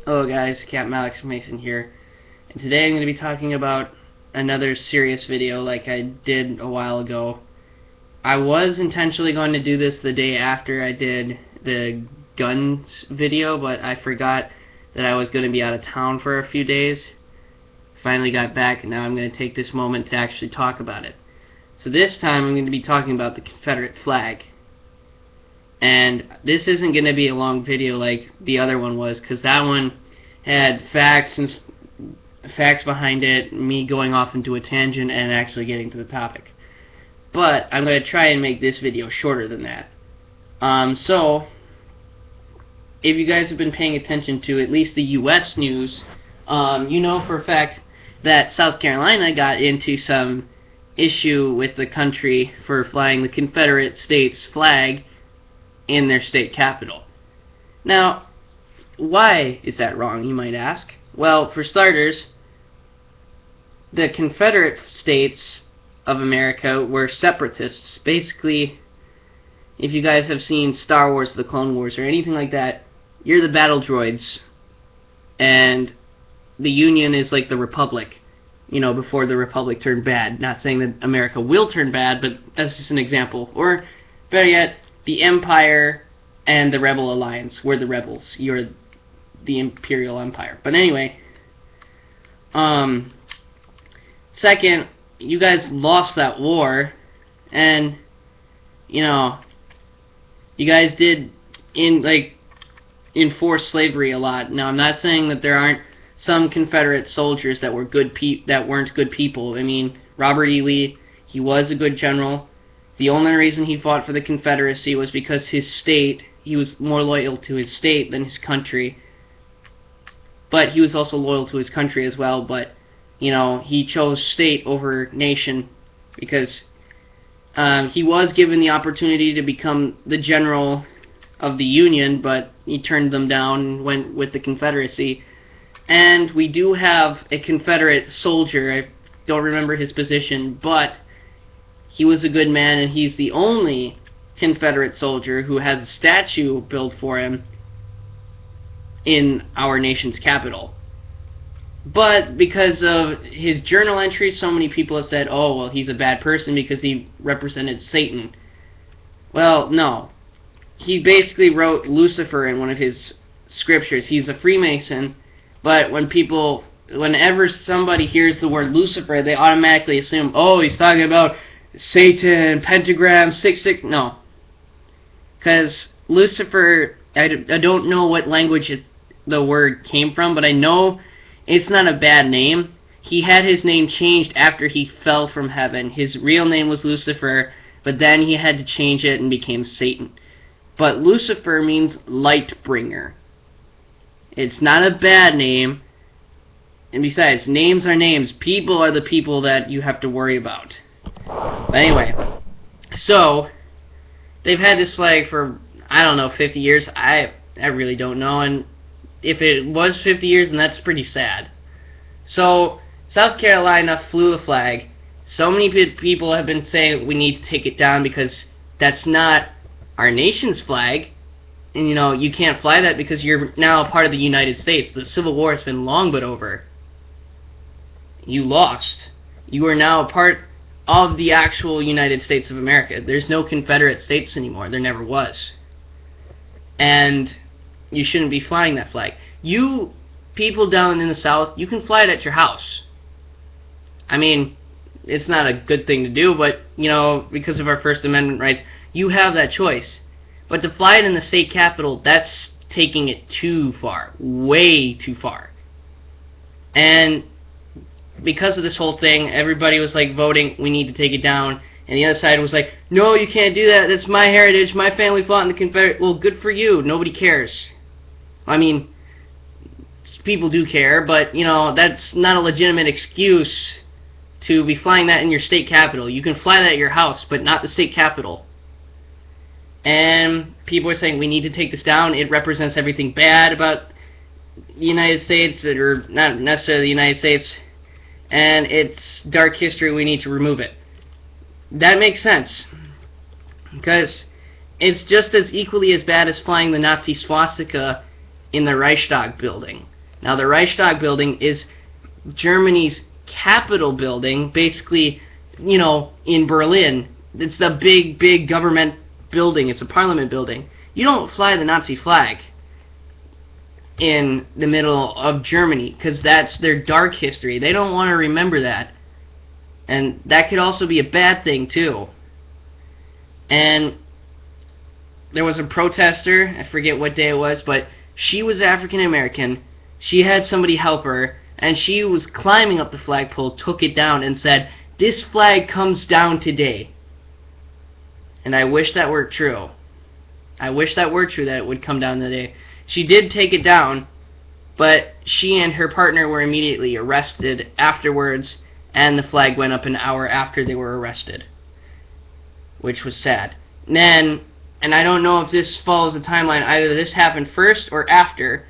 Hello guys, Captain Alex Mason here, and today I'm going to be talking about another serious video like I did a while ago. I was intentionally going to do this the day after I did the guns video, but I forgot that I was going to be out of town for a few days. Finally got back, and now I'm going to take this moment to actually talk about it. So this time I'm going to be talking about the Confederate flag. And this isn't going to be a long video like the other one was, because that one had facts behind it, me going off into a tangent and actually getting to the topic. But I'm going to try and make this video shorter than that. So, if you guys have been paying attention to at least the U.S. news, you know for a fact that South Carolina got into some issue with the country for flying the Confederate States flag in their state capital. Now, why is that wrong, you might ask? Well, for starters, the Confederate States of America were separatists. Basically, if you guys have seen Star Wars, The Clone Wars, or anything like that, you're the battle droids, and the Union is like the Republic, you know, before the Republic turned bad. Not saying that America will turn bad, but that's just an example. Or, better yet, the Empire and the Rebel Alliance were the rebels. You're the Imperial Empire. But anyway, second, you guys lost that war, and you know, you guys did enforce slavery a lot. Now, I'm not saying that there aren't some Confederate soldiers that were that weren't good people. I mean, Robert E. Lee, he was a good general. The only reason he fought for the Confederacy was because his state, he was more loyal to his state than his country. But he was also loyal to his country as well, but, you know, he chose state over nation because he was given the opportunity to become the general of the Union, but he turned them down and went with the Confederacy. And we do have a Confederate soldier, I don't remember his position, but he was a good man, and he's the only Confederate soldier who has a statue built for him in our nation's capital. But because of his journal entries, so many people have said, oh, well, he's a bad person because he represented Satan. Well, no. He basically wrote Lucifer in one of his scriptures. He's a Freemason, but whenever somebody hears the word Lucifer, they automatically assume, oh, he's talking about Satan, pentagram, 666. No. Because Lucifer, I don't know what language the word came from, but I know it's not a bad name. He had his name changed after he fell from heaven. His real name was Lucifer, but then he had to change it and became Satan. But Lucifer means light bringer. It's not a bad name. And besides, names are names. People are the people that you have to worry about. But anyway, so they've had this flag for, I don't know, 50 years. I really don't know, and if it was 50 years, then that's pretty sad. So South Carolina flew the flag. So many people have been saying we need to take it down because that's not our nation's flag, and you know, you can't fly that because you're now a part of the United States. The Civil War has been long but over. You lost. You are now a part of the actual United States of America. There's no Confederate States anymore. There never was. And you shouldn't be flying that flag. You people down in the South, you can fly it at your house. I mean, it's not a good thing to do, but, you know, because of our First Amendment rights, you have that choice. But to fly it in the state capital, that's taking it too far. Way too far. And because of this whole thing, everybody was like voting, we need to take it down, and the other side was like, no, you can't do that, that's my heritage, my family fought in the Confederate. Well, good for you, nobody cares. I mean, people do care, but, you know, that's not a legitimate excuse to be flying that in your state capital. You can fly that at your house, but not the state capital. And people are saying, we need to take this down, it represents everything bad about the United States, or not necessarily the United States, and it's dark history, we need to remove it. That makes sense, because it's just as equally as bad as flying the Nazi swastika in the Reichstag building. Now, the Reichstag building is Germany's Capitol building, basically, in Berlin. It's the big government building. It's a parliament building. You don't fly the Nazi flag in the middle of Germany, because that's their dark history. They don't want to remember that. And that could also be a bad thing, too. And there was a protester, I forget what day it was, but she was African American. She had somebody help her, and she was climbing up the flagpole, took it down, and said, "This flag comes down today." And I wish that were true. I wish that were true, that it would come down today. She did take it down, but she and her partner were immediately arrested afterwards, and the flag went up an hour after they were arrested, which was sad. Then, and I don't know if this follows the timeline, either this happened first or after,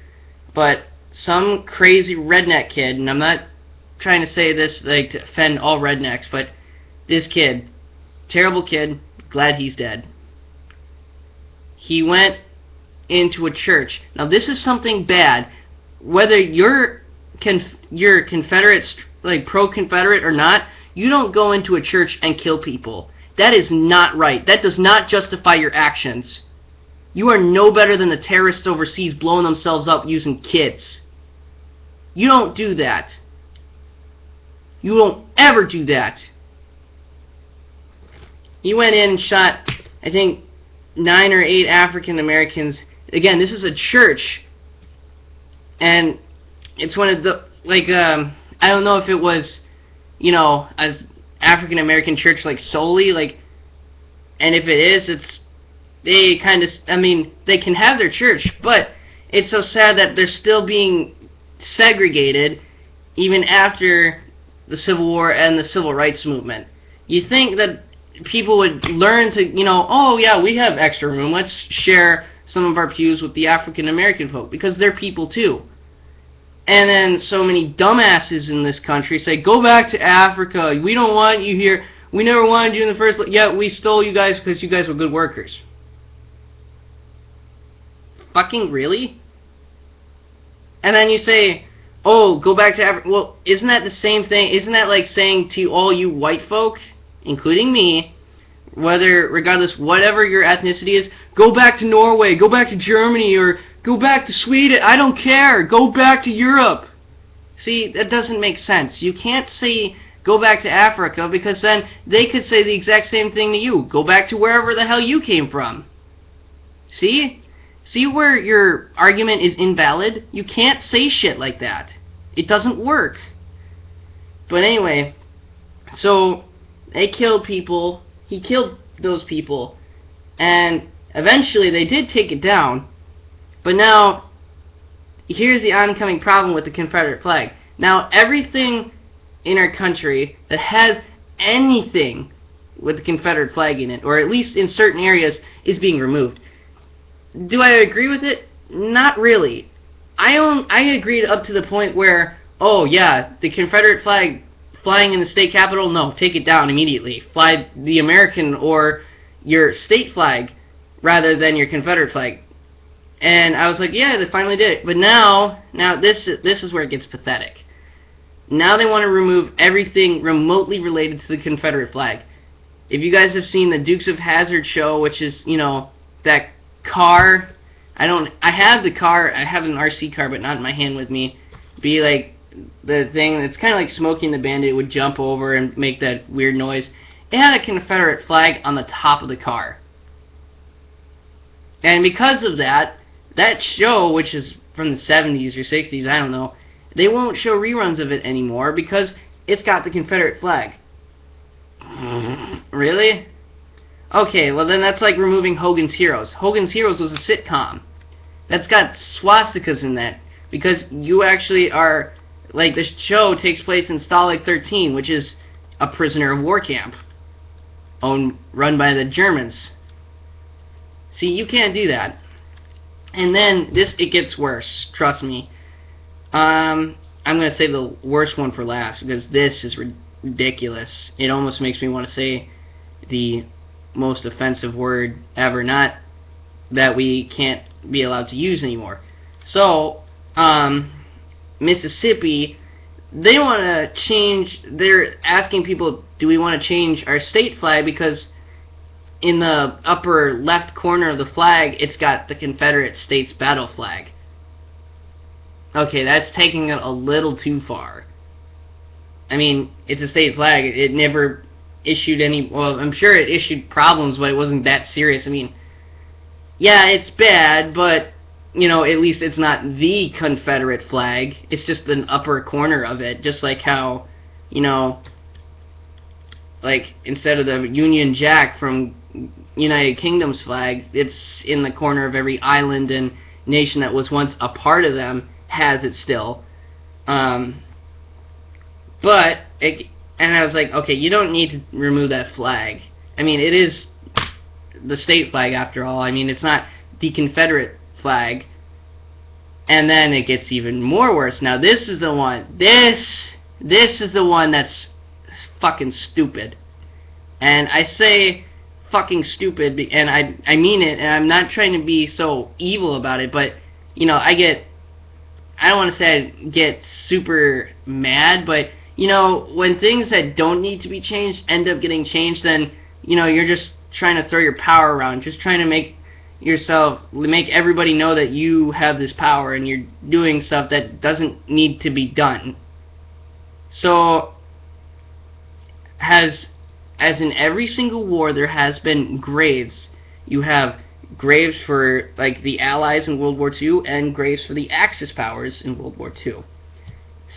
but some crazy redneck kid, and I'm not trying to say this like to offend all rednecks, but this kid, terrible kid, glad he's dead. He went into a church. Now this is something bad. Whether you're Confederate, like pro-Confederate or not, you don't go into a church and kill people. That is not right. That does not justify your actions. You are no better than the terrorists overseas blowing themselves up using kids. You don't do that. You don't ever do that. He went in and shot, I think, 9 or 8 African Americans. Again, this is a church, and it's one of the, I don't know if it was, as African American church, solely, and if it is, they kind of, they can have their church, but it's so sad that they're still being segregated even after the Civil War and the Civil Rights Movement. You think that people would learn to, oh yeah, we have extra room, let's share some of our pews with the African American folk, because they're people too. And then so many dumbasses in this country say, go back to Africa, we don't want you here, we never wanted you in the first place, yeah, we stole you guys because you guys were good workers. Fucking really? And then you say, oh, go back to Africa. Well, isn't that the same thing? Isn't that like saying to all you white folk, including me, regardless whatever your ethnicity is, go back to Norway, go back to Germany, or go back to Sweden, I don't care, go back to Europe. See, that doesn't make sense. You can't say go back to Africa, because then they could say the exact same thing to you. Go back to wherever the hell you came from. See? See where your argument is invalid? You can't say shit like that. It doesn't work. But anyway, so they killed people. He killed those people. And eventually they did take it down. But now, here's the oncoming problem with the Confederate flag. Now, everything in our country that has anything with the Confederate flag in it, or at least in certain areas, is being removed. Do I agree with it? Not really. I agreed up to the point where, oh yeah, the Confederate flag flying in the state capitol, no, take it down immediately. Fly the American or your state flag rather than your Confederate flag. And I was like, yeah, they finally did it. But now this is where it gets pathetic. Now they want to remove everything remotely related to the Confederate flag. If you guys have seen the Dukes of Hazzard show, which is, that car, I have the car, I have an RC car, but not in my hand with me, be like the thing that's kind of like Smokey and the Bandit would jump over and make that weird noise. It had a Confederate flag on the top of the car. And because of that show, which is from the 70s or 60s, I don't know, they won't show reruns of it anymore because it's got the Confederate flag. Really? Okay, well then that's like removing Hogan's Heroes. Hogan's Heroes was a sitcom. That's got swastikas in that. Because you actually are, like, the show takes place in Stalag 13, which is a prisoner of war camp. Run by the Germans. See, you can't do that. And then, it gets worse, trust me. I'm going to save the worst one for last, because this is ridiculous. It almost makes me want to say the most offensive word ever, not that we can't be allowed to use anymore. So, Mississippi, they want to change, they're asking people, do we want to change our state flag, because in the upper left corner of the flag, it's got the Confederate States battle flag. Okay, that's taking it a little too far. I mean, it's a state flag. It never issued any, well, I'm sure it issued problems, but it wasn't that serious. I mean, yeah, it's bad, but, you know, at least it's not the Confederate flag. It's just an upper corner of it, just like how, you know, like, instead of the Union Jack from United Kingdom's flag, it's in the corner of every island and nation that was once a part of them has it still. But, and I was like, okay, you don't need to remove that flag. I mean, it is the state flag after all. I mean, it's not the Confederate flag. And then it gets even more worse. Now, this is the one. This is the one that's fucking stupid. And I say fucking stupid, and I mean it, and I'm not trying to be so evil about it, but, you know, I don't want to say I get super mad, but, you know, when things that don't need to be changed end up getting changed, then, you know, you're just trying to throw your power around, just trying to make everybody know that you have this power and you're doing stuff that doesn't need to be done. So, as in every single war, there has been graves. You have graves for, like, the Allies in World War II and graves for the Axis powers in World War II.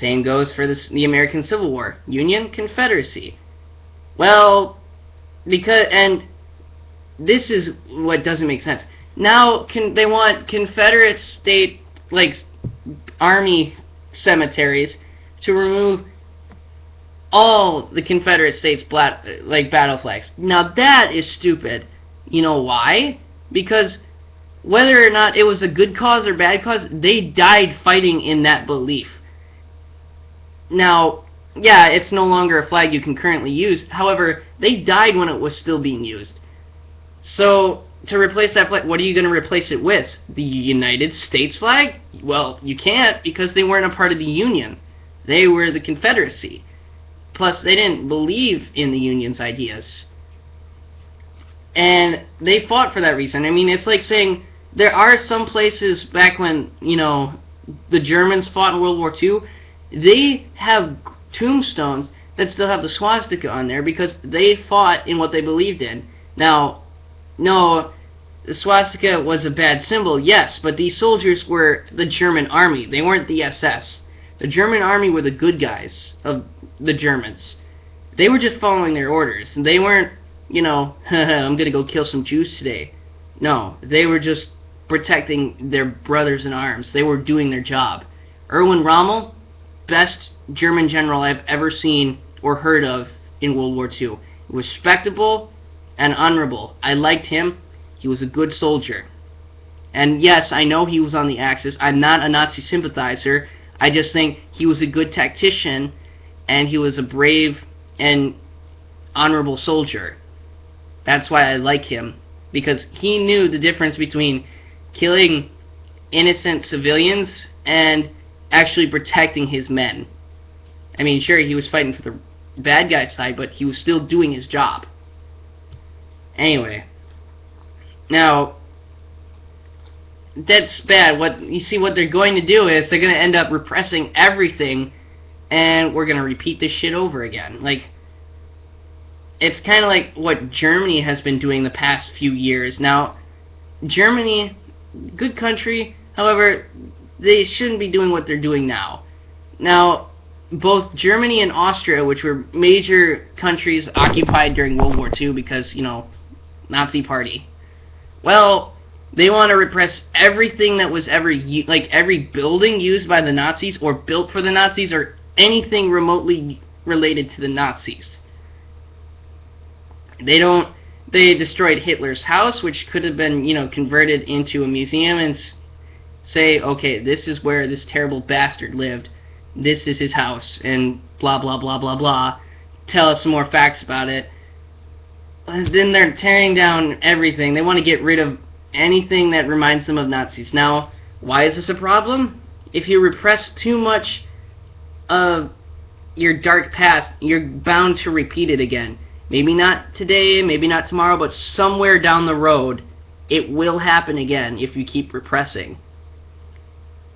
Same goes for the American Civil War. Union, Confederacy. Well, and this is what doesn't make sense. Now, they want Confederate state, like, army cemeteries to remove all the Confederate States battle flags. Now that is stupid. You know why? Because whether or not it was a good cause or bad cause, they died fighting in that belief. Now, yeah, it's no longer a flag you can currently use. However, they died when it was still being used. So, to replace that flag, what are you going to replace it with? The United States flag? Well, you can't, because they weren't a part of the Union. They were the Confederacy. Plus, they didn't believe in the Union's ideas. And they fought for that reason. I mean, it's like saying there are some places back when, you know, the Germans fought in World War II, they have tombstones that still have the swastika on there because they fought in what they believed in. Now, no, the swastika was a bad symbol, yes, but these soldiers were the German army. They weren't the SS. The German army were the good guys of the Germans. They were just following their orders. They weren't, you know, I'm going to go kill some Jews today. No, they were just protecting their brothers in arms. They were doing their job. Erwin Rommel, best German general I've ever seen or heard of in World War II. Respectable and honorable. I liked him. He was a good soldier. And yes, I know he was on the Axis. I'm not a Nazi sympathizer. I just think he was a good tactician, and he was a brave and honorable soldier. That's why I like him, because he knew the difference between killing innocent civilians and actually protecting his men. I mean, sure, he was fighting for the bad guy side, but he was still doing his job. Anyway, now, that's bad. What they're going to do is they're going to end up repressing everything, and we're going to repeat this shit over again. Like, it's kind of like what Germany has been doing the past few years. Now, Germany, good country, however, they shouldn't be doing what they're doing now. Now, both Germany and Austria, which were major countries occupied during World War II because, you know, Nazi party, well, they want to repress everything that was ever, like every building used by the Nazis or built for the Nazis or anything remotely related to the Nazis. They destroyed Hitler's house, which could have been, you know, converted into a museum, and say, okay, this is where this terrible bastard lived. This is his house, and blah, blah, blah, blah, blah. Tell us some more facts about it. And then they're tearing down everything. They want to get rid of anything that reminds them of Nazis. Now, why is this a problem? if you repress too much of your dark past, you're bound to repeat it again. Maybe not today, maybe not tomorrow, but somewhere down the road, it will happen again if you keep repressing.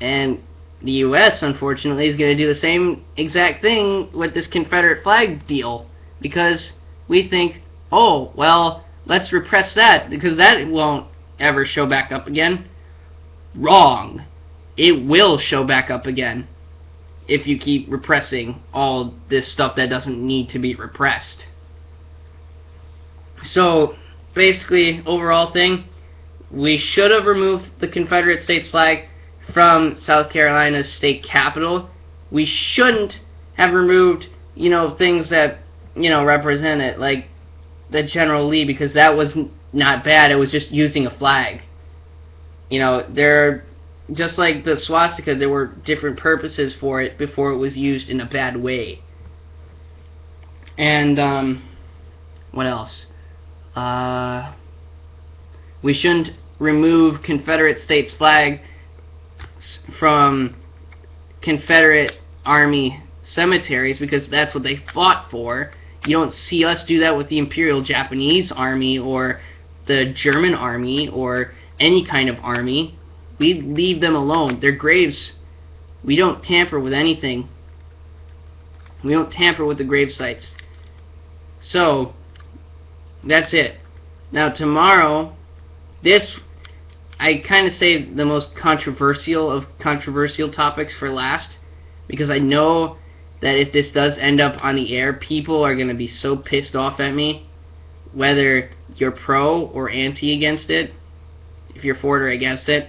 And the U.S., unfortunately, is going to do the same exact thing with this Confederate flag deal, because we think, oh, well, let's repress that, because that won't ever show back up again. Wrong. It will show back up again if you keep repressing all this stuff that doesn't need to be repressed. So, basically, overall thing, we should have removed the Confederate States flag from South Carolina's state capital. We shouldn't have removed, things that, represent it, like the General Lee, because that was not bad. It was just using a flag. There, just like the swastika, there were different purposes for it before it was used in a bad way. And, what else? We shouldn't remove Confederate States flag from Confederate Army cemeteries, because that's what they fought for. You don't see us do that with the Imperial Japanese Army or the German Army or any kind of army. We leave them alone. Their graves, we don't tamper with anything. We don't tamper with the grave sites. So, that's it. Now tomorrow, I kind of saved the most controversial of controversial topics for last, because I know that if this does end up on the air, people are going to be so pissed off at me, whether you're pro or anti against it, if you're for it or against it.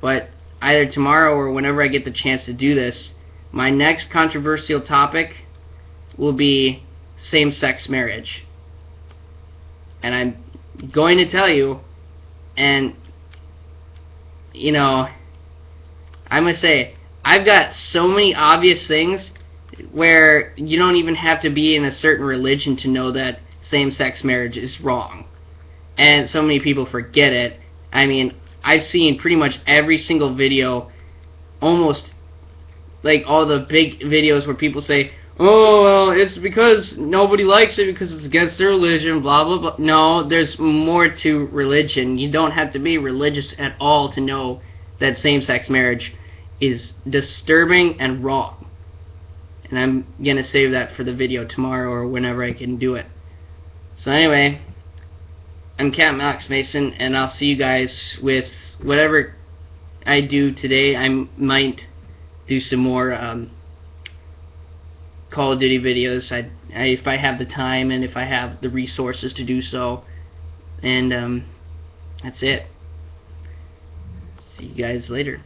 But either tomorrow or whenever I get the chance to do this, my next controversial topic will be same-sex marriage. And I'm going to tell you, and I'm going to say, I've got so many obvious things where you don't even have to be in a certain religion to know that same-sex marriage is wrong. And so many people forget it. I mean, I've seen pretty much every single video, almost like all the big videos where people say, oh, well, it's because nobody likes it because it's against their religion, blah, blah, blah. No, there's more to religion. You don't have to be religious at all to know that same-sex marriage is disturbing and wrong. And I'm going to save that for the video tomorrow or whenever I can do it. So anyway, I'm Captain Alex Mason, and I'll see you guys with whatever I do today. I might do some more Call of Duty videos, if I have the time and if I have the resources to do so. And that's it. See you guys later.